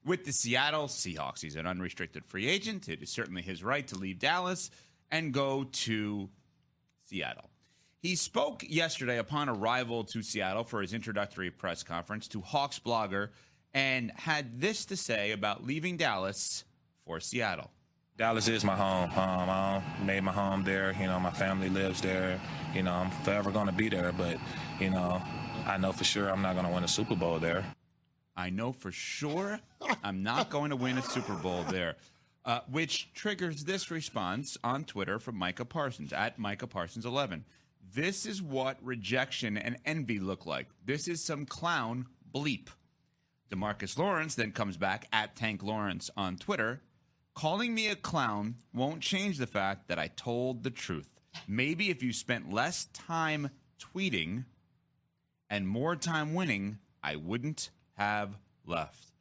with the Seattle Seahawks. He's an unrestricted free agent. It is certainly his right to leave Dallas and go to Seattle. He spoke yesterday upon arrival to Seattle for his introductory press conference to Hawks blogger and had this to say about leaving Dallas for Seattle. Dallas is my home. I made my home there. My family lives there. I'm forever going to be there. But, I know for sure I'm not going to win a Super Bowl there. I know for sure I'm not going to win a Super Bowl there. Which triggers this response on Twitter from Micah Parsons, at Micah Parsons 11. This is what rejection and envy look like. This is some clown bleep. DeMarcus Lawrence then comes back at Tank Lawrence on Twitter. Calling me a clown won't change the fact that I told the truth. Maybe if you spent less time tweeting and more time winning, I wouldn't have left.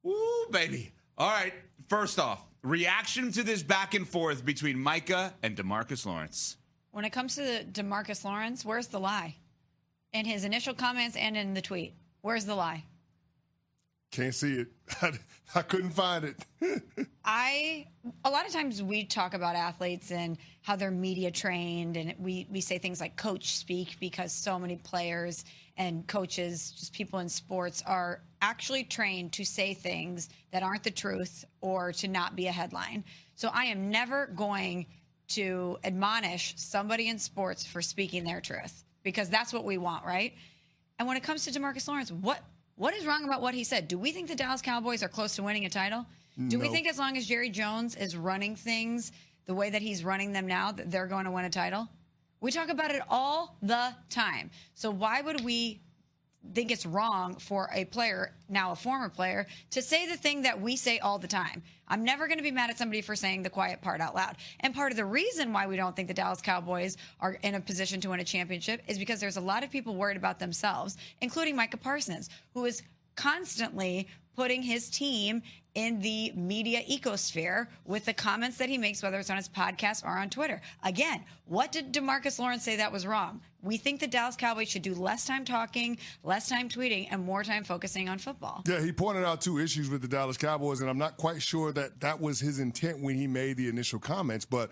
Ooh, baby. All right. First off, reaction to this back and forth between Micah and DeMarcus Lawrence. When it comes to DeMarcus Lawrence, where's the lie? In his initial comments and in the tweet, where's the lie? Can't see it. I couldn't find it. A lot of times we talk about athletes and how they're media trained, and we say things like coach speak because so many players and coaches, just people in sports, are actually trained to say things that aren't the truth or to not be a headline. So I am never going to admonish somebody in sports for speaking their truth because that's what we want, right? And when it comes to DeMarcus Lawrence, what is wrong about what he said? Do we think the Dallas Cowboys are close to winning a title? Do we think as long as Jerry Jones is running things the way that he's running them now, that they're going to win a title? We talk about it all the time. So why would we think it's wrong for a player, now a former player, to say the thing that we say all the time? I'm never going to be mad at somebody for saying the quiet part out loud. And part of the reason why we don't think the Dallas Cowboys are in a position to win a championship is because there's a lot of people worried about themselves, including Micah Parsons, who is constantly putting his team in the media ecosphere with the comments that he makes, whether it's on his podcast or on Twitter. Again, what did DeMarcus Lawrence say that was wrong? We think the Dallas Cowboys should do less time talking, less time tweeting, and more time focusing on football. Yeah, he pointed out two issues with the Dallas Cowboys, and I'm not quite sure that was his intent when he made the initial comments, but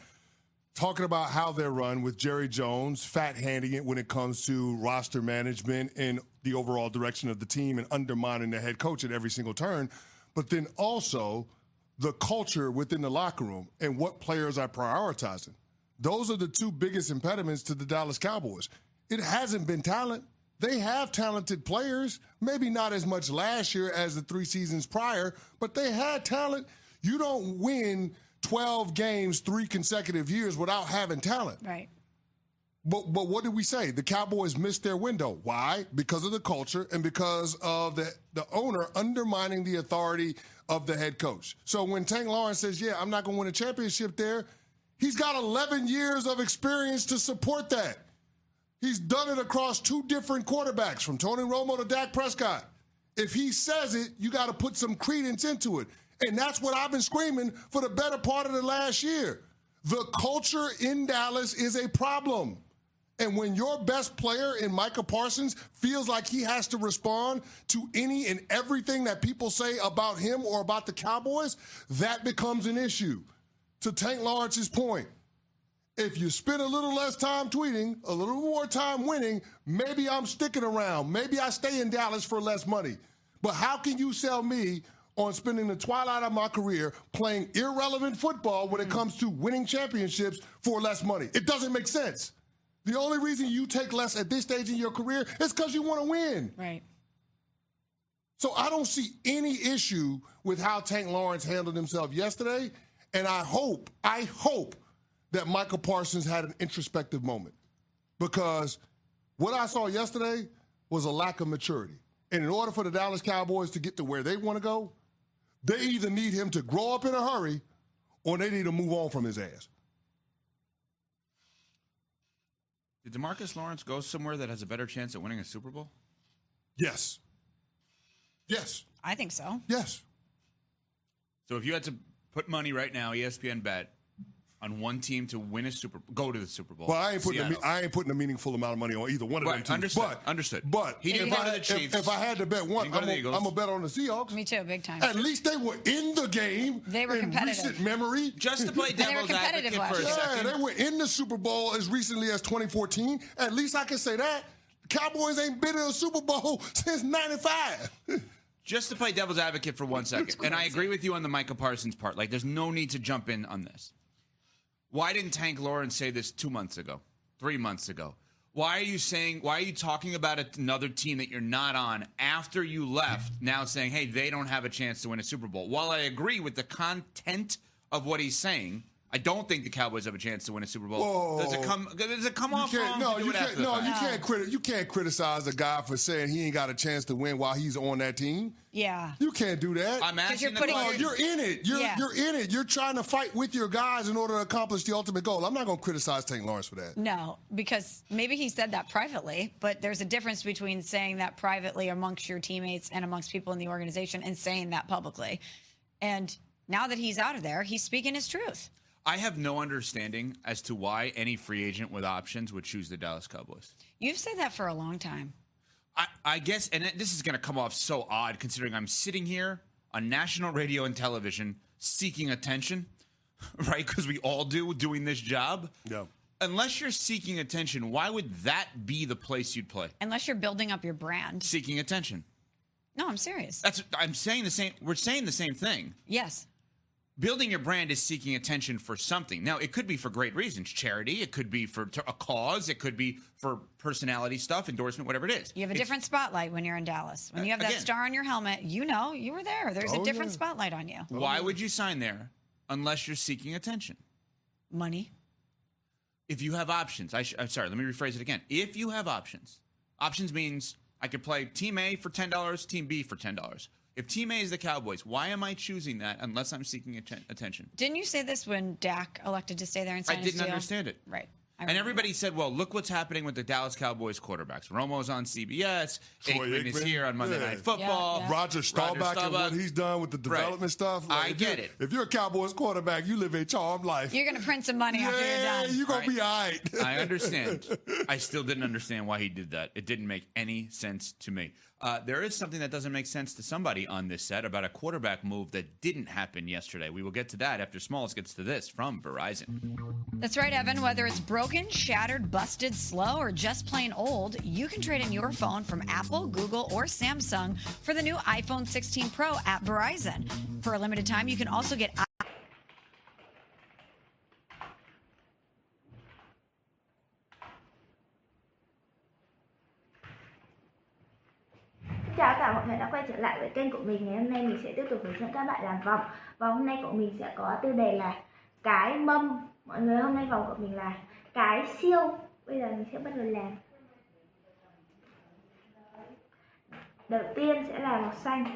talking about how they're run with Jerry Jones, fat-handing it when it comes to roster management and the overall direction of the team and undermining the head coach at every single turn, but then also the culture within the locker room and what players are prioritizing. Those are the two biggest impediments to the Dallas Cowboys. It hasn't been talent. They have talented players, maybe not as much last year as the 3 seasons prior, but they had talent. You don't win 12 games 3 consecutive years without having talent. Right. But what did we say? The Cowboys missed their window. Why? Because of the culture and because of the owner undermining the authority of the head coach. So when Tank Lawrence says, yeah, I'm not going to win a championship there, he's got 11 years of experience to support that. He's done it across 2 different quarterbacks, from Tony Romo to Dak Prescott. If he says it, you got to put some credence into it. And that's what I've been screaming for the better part of the last year. The culture in Dallas is a problem. And when your best player in Micah Parsons feels like he has to respond to any and everything that people say about him or about the Cowboys, that becomes an issue. To Tank Lawrence's point, if you spend a little less time tweeting, a little more time winning, maybe I'm sticking around. Maybe I stay in Dallas for less money. But how can you sell me on spending the twilight of my career playing irrelevant football when it comes to winning championships for less money? It doesn't make sense. The only reason you take less at this stage in your career is because you want to win. Right. So I don't see any issue with how Tank Lawrence handled himself yesterday, and I hope that Micah Parsons had an introspective moment, because what I saw yesterday was a lack of maturity. And in order for the Dallas Cowboys to get to where they want to go, they either need him to grow up in a hurry or they need to move on from his ass. Did DeMarcus Lawrence go somewhere that has a better chance at winning a Super Bowl? Yes. Yes. I think so. Yes. So if you had to put money right now, ESPN bet, on one team to win go to the Super Bowl. Well, I ain't putting a meaningful amount of money on either one of them teams. Understood. But he didn't go to the Chiefs. If I had to bet one, I'm gonna bet on the Seahawks. Me too, big time. At least they were in the game. They were competitive. Recent memory. Just to play devil's advocate for a second. Yeah, they were in the Super Bowl as recently as 2014. At least I can say that. Cowboys ain't been in a Super Bowl since '95. Just to play devil's advocate for 1 second, and I agree with you on the Micah Parsons part. Like, there's no need to jump in on this. Why didn't Tank Lawrence say this 2 months ago, 3 months ago? Why are you talking about another team that you're not on after you left, now saying, hey, they don't have a chance to win a Super Bowl? While I agree with the content of what he's saying, I don't think the Cowboys have a chance to win a Super Bowl. Whoa. Does it come off wrong? You can't criticize a guy for saying he ain't got a chance to win while he's on that team. Yeah. You can't do that. I'm asking you're in it. You're in it. You're trying to fight with your guys in order to accomplish the ultimate goal. I'm not going to criticize Tank Lawrence for that. No, because maybe he said that privately, but there's a difference between saying that privately amongst your teammates and amongst people in the organization and saying that publicly. And now that he's out of there, he's speaking his truth. I have no understanding as to why any free agent with options would choose the Dallas Cowboys. You've said that for a long time. I guess, and this is going to come off so odd considering I'm sitting here on national radio and television seeking attention, right? Because we all doing this job. Yeah. Unless you're seeking attention, why would that be the place you'd play? Unless you're building up your brand. Seeking attention. No, I'm serious. I'm saying the same. We're saying the same thing. Yes. Building your brand is seeking attention for something. Now, it could be for great reasons. Charity. It could be for a cause. It could be for personality stuff, endorsement, whatever it is. You have a different spotlight when you're in Dallas. When you have that star on your helmet, you were there. There's a different spotlight on you. Why would you sign there unless you're seeking attention? Money. If you have options. I'm sorry, let me rephrase it again. If you have options means I could play Team A for $10, Team B for $10. If Team A is the Cowboys, why am I choosing that unless I'm seeking attention? Didn't you say this when Dak elected to stay there and sign his deal? I didn't understand it. Right. And everybody said, well, look what's happening with the Dallas Cowboys quarterbacks. Romo's on CBS. Aikman is here on Monday Night Football. Yeah. Roger Staubach and what he's done with the development stuff. Like, I get it. If you're a Cowboys quarterback, you live a charmed life. You're going to print some money after you're done. You're going to be all right. I understand. I still didn't understand why he did that. It didn't make any sense to me. There is something that doesn't make sense to somebody on this set about a quarterback move that didn't happen yesterday. We will get to that after Smalls gets to this from Verizon. That's right, Evan. Whether it's broken, shattered, busted, slow, or just plain old, you can trade in your phone from Apple, Google, or Samsung for the new iPhone 16 Pro at Verizon. For a limited time, you can also get Chào tất cả mọi người đã quay trở lại với kênh của mình. Ngày hôm nay mình sẽ tiếp tục hướng dẫn các bạn làm vòng. Và hôm nay của mình sẽ có tiêu đề là cái mâm. Mọi người, hôm nay vòng của mình là cái siêu. Bây giờ mình sẽ bắt đầu làm. Đầu tiên sẽ là màu xanh.